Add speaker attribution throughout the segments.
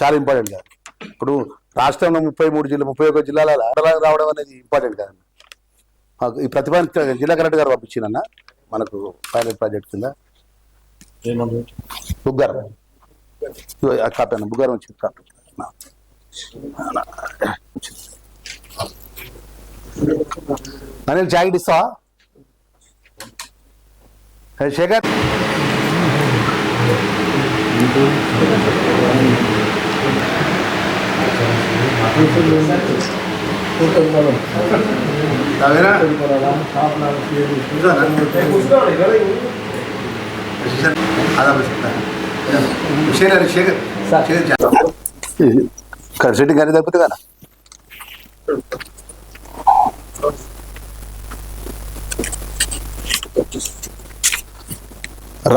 Speaker 1: చాలా ఇంపార్టెంట్ కాదు. ఇప్పుడు రాష్ట్రంలో 33 జిల్లా 31 జిల్లాల రావడం అనేది ఇంపార్టెంట్ కాదు. ఈ ప్రతిపాదన జిల్లా కలెక్టర్ గారు పంపించిన మనకు పైలట్ ప్రాజెక్ట్ కింద బుగ్గారం కాపాను బుగ్గారం వచ్చింది. అనిల్ జాకెట్ ఇస్తావా శేఖర్? సెట్టింగ్ కానీ తప్పితే కదా.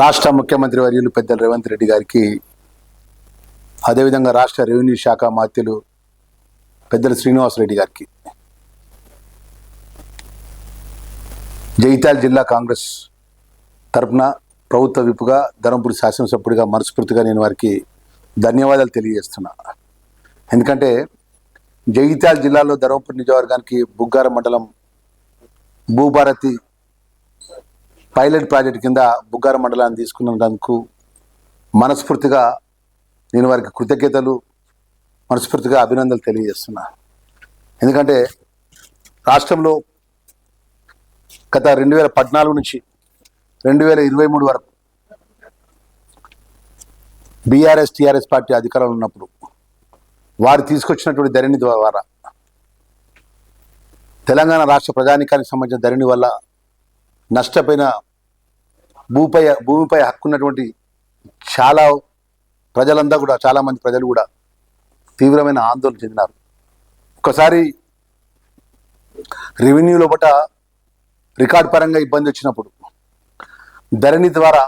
Speaker 1: రాష్ట్ర ముఖ్యమంత్రి వర్యులు పెద్దలు రేవంత్ రెడ్డి గారికి, అదేవిధంగా రాష్ట్ర రెవెన్యూ శాఖ మాత్యులు పెద్దలు శ్రీనివాసరెడ్డి గారికి, జగిత్యాల జిల్లా కాంగ్రెస్ తరపున ప్రభుత్వ విపుగా ధర్మపురి శాసనసభ్యుడిగా మనస్ఫూర్తిగా నేను వారికి ధన్యవాదాలు తెలియజేస్తున్నా. ఎందుకంటే జగిత్యాల జిల్లాలో ధర్మపురి నియోజకవర్గానికి బుగ్గారం మండలం భూభారతి పైలట్ ప్రాజెక్ట్ కింద బుగ్గారం మండలాన్ని తీసుకున్నందుకు మనస్ఫూర్తిగా నేను వారికి కృతజ్ఞతలు, మనస్ఫూర్తిగా అభినందనలు తెలియజేస్తున్నా. ఎందుకంటే రాష్ట్రంలో గత 2014 నుంచి 2023 వరకు బీఆర్ఎస్ టీఆర్ఎస్ పార్టీ అధికారంలో ఉన్నప్పుడు వారు తీసుకొచ్చినటువంటి ధరణి ద్వారా తెలంగాణ రాష్ట్ర ప్రజానీకానికి సంబంధించిన ధరణి వల్ల నష్టపోయిన భూమిపై హక్కున్నటువంటి చాలా ప్రజలంతా కూడా, చాలామంది ప్రజలు కూడా తీవ్రమైన ఆందోళన చెందినారు. ఒకసారి రెవెన్యూ లోపల రికార్డు పరంగా ఇబ్బంది వచ్చినప్పుడు ధరణి ద్వారా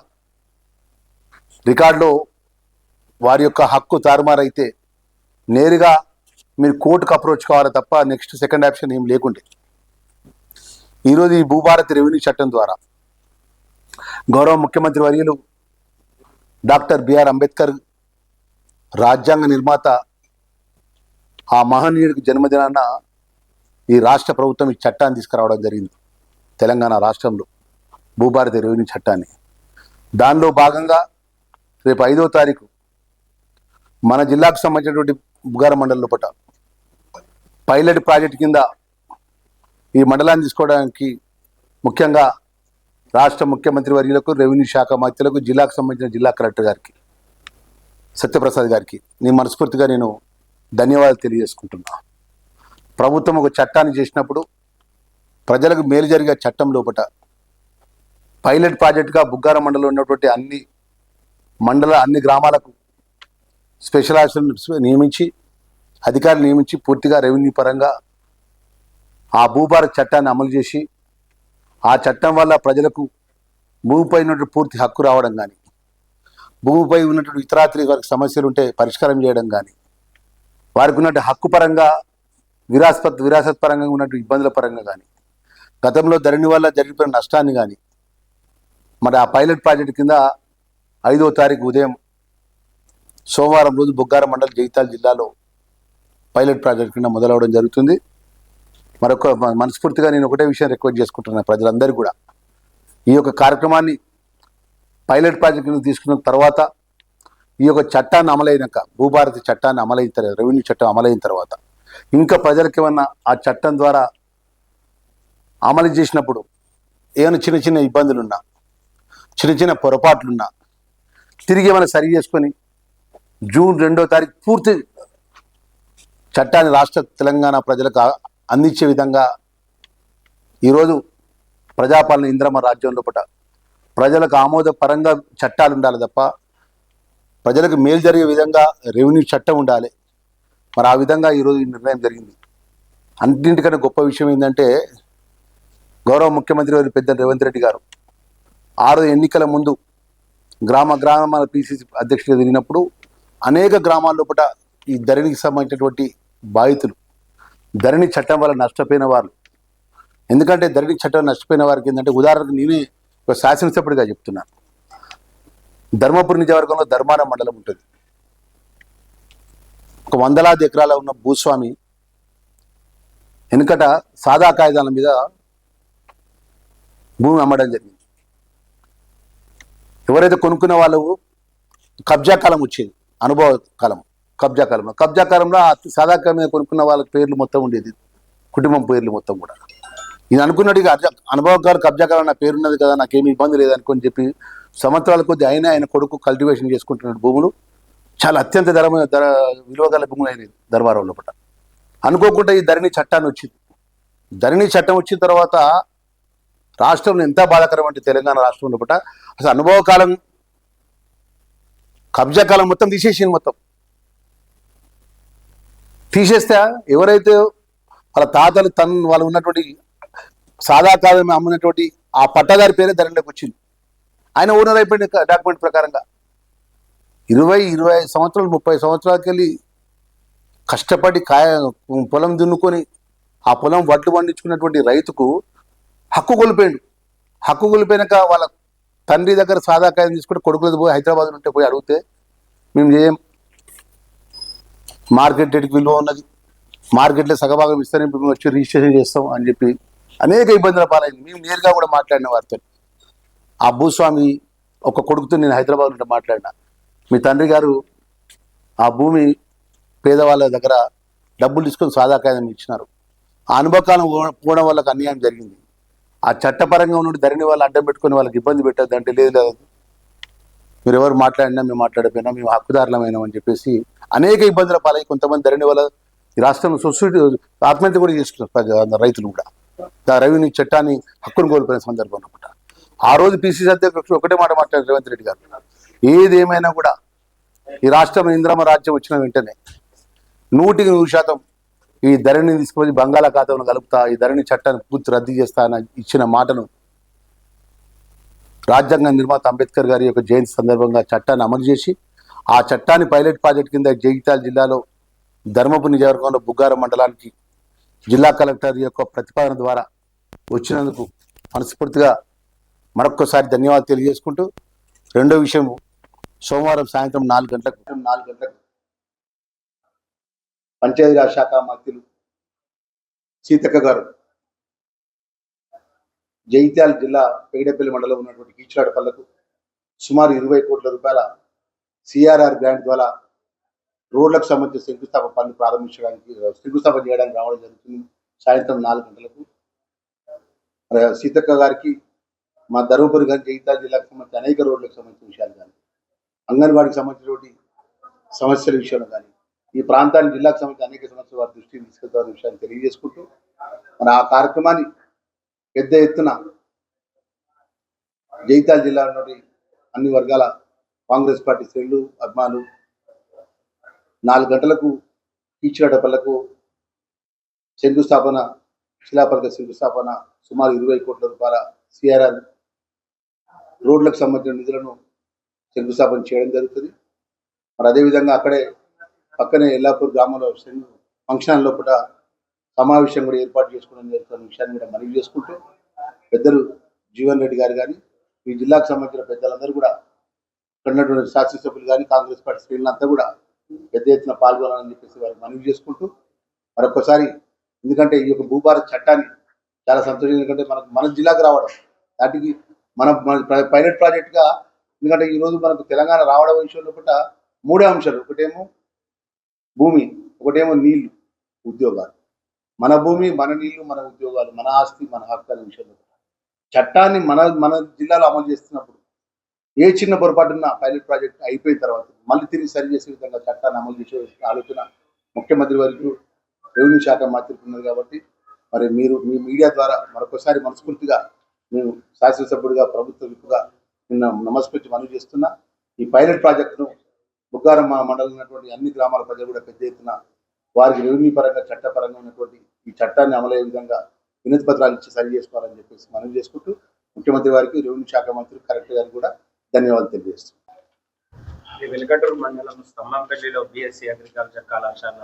Speaker 1: రికార్డులో వారి యొక్క హక్కు తారుమారైతే నేరుగా మీరు కోర్టుకు అప్రోచ్ కావాలి తప్ప నెక్స్ట్ సెకండ్ ఆప్షన్ ఏం లేకుండే. ఈరోజు ఈ భూభారతి రెవెన్యూ చట్టం ద్వారా గౌరవ ముఖ్యమంత్రి వర్యులు డాక్టర్ బిఆర్ అంబేద్కర్ రాజ్యాంగ నిర్మాత ఆ మహనీయుడికి జన్మదినాన ఈ రాష్ట్ర ప్రభుత్వం ఈ చట్టాన్ని తీసుకురావడం జరిగింది. తెలంగాణ రాష్ట్రంలో భూభారతి రెవెన్యూ చట్టాన్ని. దానిలో భాగంగా రేపు 5వ తారీఖు మన జిల్లాకు సంబంధించినటువంటి బుగ్గారం మండలం లోపల పైలట్ ప్రాజెక్ట్ కింద ఈ మండలాన్ని తీసుకోవడానికి ముఖ్యంగా రాష్ట్ర ముఖ్యమంత్రి వర్యులకు, రెవెన్యూ శాఖ మంత్రులకు, జిల్లాకు సంబంధించిన జిల్లా కలెక్టర్ గారికి, సత్యప్రసాద్ గారికి మనస్ఫూర్తిగా నేను ధన్యవాదాలు తెలియజేసుకుంటున్నా. ప్రభుత్వం ఒక చట్టాన్ని చేసినప్పుడు ప్రజలకు మేలు జరిగే చట్టం లోపల పైలట్ ప్రాజెక్టుగా బుగ్గారం మండలంలో ఉన్నటువంటి అన్ని గ్రామాలకు స్పెషల్ ఆఫీసర్లు నియమించి, అధికారులు నియమించి పూర్తిగా రెవెన్యూ పరంగా ఆ భూభారత్ చట్టాన్ని అమలు చేసి ఆ చట్టం వల్ల ప్రజలకు భూమిపై ఉన్నటువంటి పూర్తి హక్కు రావడం కానీ, భూమిపై ఉన్నటువంటి ఇతరాత్రి వారికి సమస్యలు ఉంటే పరిష్కారం చేయడం కానీ, వారికి ఉన్నటువంటి హక్కు పరంగా విరాసత్ పరంగా ఉన్నటువంటి ఇబ్బందుల పరంగా కానీ, గతంలో ధరణి వల్ల జరిగిపోయిన నష్టాన్ని కానీ మరి ఆ పైలట్ ప్రాజెక్ట్ కింద 5వ తారీఖు ఉదయం సోమవారం రోజు బుగ్గారం మండలం జగిత్యాల జిల్లాలో పైలట్ ప్రాజెక్ట్ కింద మొదలవడం జరుగుతుంది. మరొక మనస్ఫూర్తిగా నేను ఒకటే విషయం రిక్వెస్ట్ చేసుకుంటున్నాను, ప్రజలందరూ కూడా ఈ యొక్క కార్యక్రమాన్ని పైలట్ ప్రాజెక్ట్ కింద తీసుకున్న తర్వాత ఈ యొక్క చట్టాన్ని అమలైనాక, భూభారతి చట్టాన్ని అమలైన తర్వాత, రెవెన్యూ చట్టం అమలైన తర్వాత ఇంకా ప్రజలకు ఏమన్నా ఆ చట్టం ద్వారా అమలు చేసినప్పుడు ఏమైనా చిన్న చిన్న ఇబ్బందులున్నా, చిన్న చిన్న పొరపాట్లున్నా తిరిగి ఏమైనా సరి చేసుకొని జూన్ 2వ తారీఖు పూర్తి చట్టాన్ని రాష్ట్ర తెలంగాణ ప్రజలకు అందించే విధంగా ఈరోజు ప్రజాపాలన ఇంద్రమ రాజ్యం లోపల ప్రజలకు ఆమోదపరంగా చట్టాలు ఉండాలి తప్ప ప్రజలకు మేలు జరిగే విధంగా రెవెన్యూ చట్టం ఉండాలి. మరి ఆ విధంగా ఈరోజు ఈ నిర్ణయం జరిగింది. అన్నింటికన్నా గొప్ప విషయం ఏంటంటే గౌరవ ముఖ్యమంత్రి వారి పెద్ద రేవంత్ రెడ్డి గారు 6 ఎన్నికల ముందు గ్రామాల పిసిసి అధ్యక్షుడిగా తిరిగినప్పుడు అనేక గ్రామాల లోపల ఈ ధరణికి సంబంధించినటువంటి బాధితులు, ధరణి చట్టం వల్ల నష్టపోయిన వారు, ఎందుకంటే ధరణి చట్టం నష్టపోయిన వారికి ఏంటంటే ఉదాహరణకు నేనే ఒక శాసనసభ్యుడిగా చెప్తున్నాను. ధర్మపురి నియోజకవర్గంలో ధర్మారం మండలం ఉంటుంది. ఒక వందలాది ఎకరాల ఉన్న భూస్వామి వెనుకట సాదా కాగితాల మీద భూమి అమ్మడం జరిగింది. ఎవరైతే కొనుక్కునే వాళ్ళు కబ్జా కాలం వచ్చేది, అనుభవ కాలం, కబ్జా కాలంలో సాదా కాలం మీద కొనుక్కున్న వాళ్ళ పేర్లు మొత్తం ఉండేది, కుటుంబం పేర్లు మొత్తం కూడా. ఇది అనుకున్నట్టుగా అనుభవకాలు కబ్జా కాలం నా పేరున్నది కదా, నాకేమి ఇబ్బంది లేదనుకొని చెప్పి సంవత్సరాల కొద్ది ఆయన కొడుకు కల్టివేషన్ చేసుకుంటున్న భూములు చాలా అత్యంత విలువ గల భూములు అయినది దర్బారం లోపల. అనుకోకుండా ఈ ధరణి చట్టాన్ని వచ్చింది. ధరణి చట్టం వచ్చిన తర్వాత రాష్ట్రంలో ఎంత బాధాకరం అంటే తెలంగాణ రాష్ట్రం లోపల అసలు అనుభవ కాలం కబ్జా కాలం మొత్తం తీసేసింది. మొత్తం తీసేస్తే ఎవరైతే వాళ్ళ తాతలు వాళ్ళు ఉన్నటువంటి సాదా కాలం అమ్మినటువంటి ఆ పట్టదారి పేరే ధరణిలోకి వచ్చింది. ఆయన ఓనర్ అయిపోయింది డాక్యుమెంట్ ప్రకారంగా. 20-25 సంవత్సరాలు 30 సంవత్సరాలకి వెళ్ళి కష్టపడి పొలం దున్నుకొని ఆ పొలం వడ్లు పండించుకున్నటువంటి రైతుకు హక్కు కోల్పోయాడు. హక్కు కోల్పోయినాక వాళ్ళ తండ్రి దగ్గర సాదా కాయం తీసుకుంటే కొడుకులది పోయి హైదరాబాద్ ఉంటే పోయి అడిగితే మేము చేయం, మార్కెట్ రేటుకి విలువ ఉన్నది, మార్కెట్లో సగభాగం ఇస్తే మేము వచ్చి రిజిస్ట్రేషన్ చేస్తాం అని చెప్పి అనేక ఇబ్బందుల పాలైంది. మేము నేరుగా కూడా మాట్లాడిన వారితో. ఆ భూస్వామి ఒక కొడుకుతో నేను హైదరాబాద్ ఉంటే మాట్లాడినా, మీ తండ్రి గారు ఆ భూమి పేదవాళ్ళ దగ్గర డబ్బులు తీసుకొని సాదా కాగితం ఇచ్చినారు, ఆ అనుభవకాలం పోవడం వాళ్ళకి అన్యాయం జరిగింది, ఆ చట్టపరంగా ఉన్న ధరణి వాళ్ళు అడ్డం పెట్టుకొని వాళ్ళకి ఇబ్బంది పెట్టద్దు అంటే లేదు, మీరు ఎవరు మాట్లాడినా మేము మాట్లాడిపోయినా మేము హక్కుదారులమైనాం అని చెప్పేసి అనేక ఇబ్బందుల పాలై కొంతమంది ధరణి వల్ల ఈ రాష్ట్రంలో సొసైటీ ఆత్మహత్య కూడా చేసుకున్నారు రైతులు కూడా. రెవెన్యూ చట్టాన్ని హక్కును కోల్పోయిన సందర్భం అనమాట. ఆ రోజు పిసిసి అధ్యక్షుడు ఒకటే మాట మాట్లాడారు రేవంత్ రెడ్డి గారు, ఏదేమైనా కూడా ఈ రాష్ట్రం ఇంద్రమ రాజ్యం వచ్చిన వెంటనే 100% ఈ ధరణిని తీసుకుపోయి బంగాళాఖాతంలో కలుపుతా, ఈ ధరణి చట్టాన్ని పూర్తి రద్దు చేస్తా అని ఇచ్చిన మాటను రాజ్యాంగ నిర్మాత అంబేద్కర్ గారి యొక్క జయంతి సందర్భంగా చట్టాన్ని అమలు చేసి ఆ చట్టాన్ని పైలట్ ప్రాజెక్ట్ కింద జగిత్యాల జిల్లాలో ధర్మపురి నియోజకవర్గంలో బుగ్గారం మండలానికి జిల్లా కలెక్టర్ యొక్క ప్రతిపాదన ద్వారా వచ్చినందుకు మనస్ఫూర్తిగా మరొక్కసారి ధన్యవాదాలు తెలియజేసుకుంటూ, రెండో విషయం సోమవారం సాయంత్రం 4 గంటలకు పంచాయతీరాజ్ శాఖ మంత్రులు సీతక్క గారు జగిత్యాల జిల్లా పేగడపల్లి మండలం ఉన్నటువంటి కీచులాడపల్లకు సుమారు 20 కోట్ల రూపాయల సిఆర్ఆర్ గ్రాంట్ ద్వారా రోడ్లకు సంబంధించిన శంకుస్థాపన పనులు శంకుస్థాపన చేయడానికి రావడం జరుగుతుంది సాయంత్రం 4 గంటలకు. సీతక్క గారికి మా ధర్మపురి గారి జగిత్యాల జిల్లాకు సంబంధించిన అనేక రోడ్లకు సంబంధించిన విషయాలు కానీ, అంగన్వాడికి సంబంధించినటువంటి సమస్యల విషయంలో కానీ, ఈ ప్రాంతాన్ని జిల్లాకు సంబంధించిన అనేక సమస్యలు వారి దృష్టికి తీసుకెళ్తారనే విషయాన్ని తెలియజేసుకుంటూ, మన ఆ కార్యక్రమాన్ని పెద్ద ఎత్తున జగిత్యాల జిల్లాలోని అన్ని వర్గాల కాంగ్రెస్ పార్టీ శ్రేణులు అభిమానులు 4 గంటలకు కీచులాడపల్లకు శిలాఫలక శంకుస్థాపన సుమారు 20 కోట్ల రూపాయల సిఆర్ఆర్ రోడ్లకు సంబంధించిన నిధులను శంకుస్థాపన చేయడం జరుగుతుంది. మరి అదేవిధంగా అక్కడే పక్కనే ఎల్లాపూర్ గ్రామంలో ఫంక్షన్ లోపల సమావేశం కూడా ఏర్పాటు చేసుకోవడం జరుగుతున్న విషయాన్ని కూడా మనవి చేసుకుంటూ, పెద్దలు జీవన్ రెడ్డి గారు కానీ ఈ జిల్లాకు సంబంధించిన పెద్దలందరూ కూడా ఉన్నటువంటి శాసనసభ్యులు కానీ కాంగ్రెస్ పార్టీ శ్రేణులంతా కూడా పెద్ద ఎత్తున పాల్గొనాలని చెప్పేసి వారికి మనవి చేసుకుంటూ, మరొకసారి ఎందుకంటే ఈ యొక్క భూభారత్ చట్టాన్ని చాలా సంతోషం, ఎందుకంటే మన జిల్లాకు రావడం దానికి మన పైలట్ ప్రాజెక్ట్గా, ఎందుకంటే ఈరోజు మనకు తెలంగాణ రావడం విషయంలో కూడా 3 అంశాలు, ఒకటేమో భూమి, ఒకటేమో నీళ్లు, ఉద్యోగాలు. మన భూమి, మన నీళ్లు, మన ఉద్యోగాలు, మన ఆస్తి, మన హక్కుల విషయంలో చట్టాన్ని మన జిల్లాలో అమలు చేస్తున్నప్పుడు ఏ చిన్న పొరపాటున్న పైలట్ ప్రాజెక్ట్ అయిపోయిన తర్వాత మళ్ళీ తిరిగి సరి చేసే విధంగా చట్టాన్ని అమలు చేసే ఆలోచన ముఖ్యమంత్రి వరకు రెవెన్యూ శాఖ మంత్రికి ఉన్నది. కాబట్టి మరి మీరు మీ మీడియా ద్వారా మరొకసారి మనస్ఫూర్తిగా నేను శాసనసభ్యుడిగా ప్రభుత్వ విప్పుగా నిన్న నమస్కరించి మనవి చేస్తున్నా. ఈ పైలట్ ప్రాజెక్టును బుగ్గారం మండలం ఉన్నటువంటి అన్ని గ్రామాల ప్రజలు కూడా పెద్ద ఎత్తున వారికి రెవెన్యూ పరంగా చట్టపరంగా ఉన్నటువంటి ఈ చట్టాన్ని అమలయ్యే విధంగా వినతి పత్రాలు ఇచ్చి సరి చేసుకోవాలని చెప్పేసి మనవి చేసుకుంటూ, ముఖ్యమంత్రి వారికి రెవెన్యూ శాఖ మంత్రి కలెక్టర్ గారికి కూడా ధన్యవాదాలు తెలియజేస్తున్నాను.
Speaker 2: వెలగటూరు మండలం స్తంభంపల్లిలో బిఎస్సి అగ్రికల్చర్ కళాశాల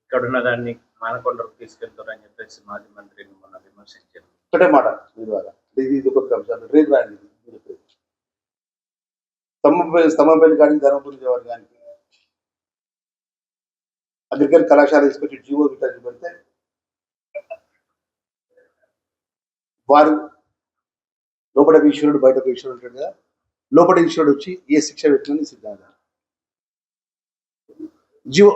Speaker 2: ఇక్కడ ఉన్న దాన్ని మానకొండకు తీసుకెళ్తారని చెప్పేసి మాజీ మంత్రిని మొన్న విమర్శించారు.
Speaker 1: ఒకటే మాట ఇది ఒక రేపు రాయండి, స్తంభంపల్లి కానీ ధర్మపురి కానీ అగ్రికల్చర్ కళాశాల తీసుకొచ్చి జీవో గిట్టాన్ని పెడితే వారు లోపల ఈశ్వరుడు బయటకు ఈశ్వరుడు ఉంటాడు కదా, లోపల ఈశ్వరుడు వచ్చి ఏ శిక్ష పెట్టినని సిద్ధాంతం జీవో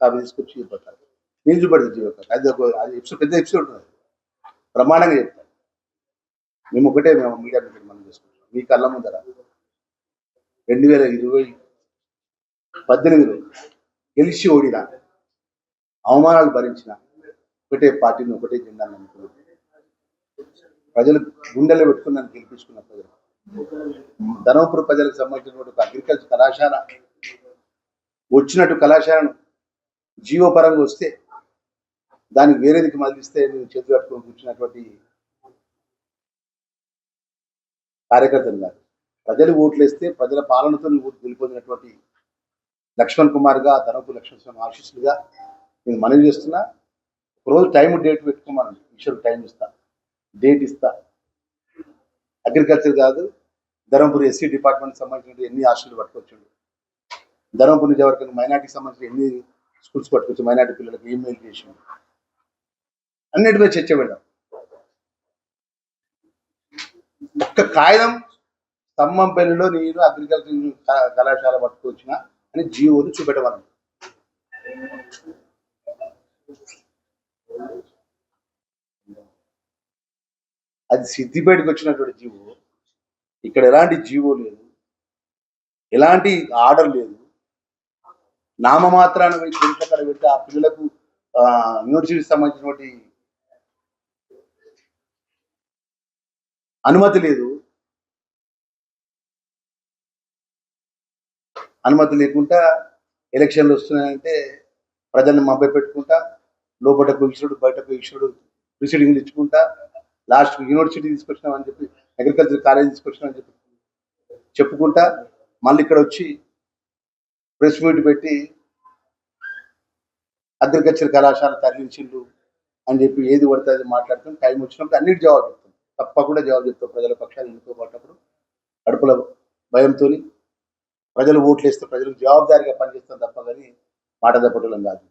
Speaker 1: అవి తీసుకొచ్చి చెప్పారు. నేను చూపెడతాను జీవో అది అది ఎపిసోడ్ పెద్ద ఎపిసోడ్ ఉంటుంది, ప్రమాణంగా చెప్తాను. మేము ఒకటే మేము మీడియా మీటింగ్ మనం చేసుకుంటాం. మీ కళ్ళ ముందర 2018లో గెలిచి ఓడిన, అవమానాలు భరించిన ఒకటే పార్టీని ఒకటే జెండాను నమ్ముకున్నాం. ప్రజలు గుండెల్లో పెట్టుకుని నన్ను గెలిపించుకున్న ప్రజలు. ధర్మపురం ప్రజలకు సంబంధించినటువంటి ఒక అగ్రికల్చర్ కళాశాల వచ్చినట్టు కళాశాలను జీవపరంగా వస్తే దానికి వేరేదికి మళ్ళిస్తే నేను చేతులు కట్టుకొని కూర్చున్నటువంటి కార్యకర్తలు కాదు. ప్రజలు ఓట్లు వేస్తే ప్రజల పాలనతో గెలిపొందినటువంటి లక్ష్మణ్ కుమార్గా, ధర్మపురి లక్ష్మణ్ స్వామి ఆశీస్సులుగా నేను మనవి చేస్తున్నా. ఒకరోజు టైం డేట్ పెట్టుకోమని ఈశ్వరుడు టైం ఇస్తా, డేట్ ఇస్తా. అగ్రికల్చర్ కాదు, ధర్మపురి ఎస్సీ డిపార్ట్మెంట్కి సంబంధించిన ఎన్ని హాస్టల్ పట్టుకొచ్చిండు, ధర్మపురి నియోజకవర్గం మైనార్టీకి సంబంధించిన ఎన్ని స్కూల్స్ పట్టుకొచ్చి మైనార్టీ పిల్లలకు ఈమెయిల్ చేసిండు, అన్నిటిపై చర్చ పెడదాం. ఒక్క కాగితం స్తంభంపల్లిలో నేను అగ్రికల్చర్ కళాశాల పట్టుకొచ్చిన అని జీవోని చూపెట్టమన్నాను. అది సిద్దిపేటకు వచ్చినటువంటి జీవో. ఇక్కడ ఎలాంటి జీవో లేదు, ఎలాంటి ఆర్డర్ లేదు. నామమాత్రాన అక్కడ పెడితే ఆ పిల్లలకు యూనివర్సిటీకి సంబంధించినటువంటి అనుమతి లేదు. అనుమతి లేకుండా ఎలక్షన్లు వస్తున్నాయంటే ప్రజలను మభ్య పెట్టుకుంటా, లోపలకు ఈశ్వరుడు బయటకు ఈశ్వరుడు ప్రిసీడింగ్లు ఇచ్చుకుంటా, లాస్ట్ యూనివర్సిటీ తీసుకొచ్చినామని చెప్పి, అగ్రికల్చర్ కాలేజ్ తీసుకొచ్చినామని చెప్పి చెప్పుకుంటా, మళ్ళీ ఇక్కడ వచ్చి ప్రెస్ మీట్ పెట్టి అగ్రికల్చర్ కళాశాల తరలించిండు అని చెప్పి ఏది పడితే అది మాట్లాడుతాం. టైం వచ్చినప్పుడు అన్నిటి జవాబు చెప్తాం, తప్పకుండా జవాబు చెప్తాం. ప్రజల పక్షాలు ఎన్నుకోబడ్డప్పుడు కడుపుల భయంతో ప్రజలు ఓట్లు వేస్తే ప్రజలకు జవాబుదారీగా పనిచేస్తాం తప్ప కానీ మాట తప్పటం కాదు.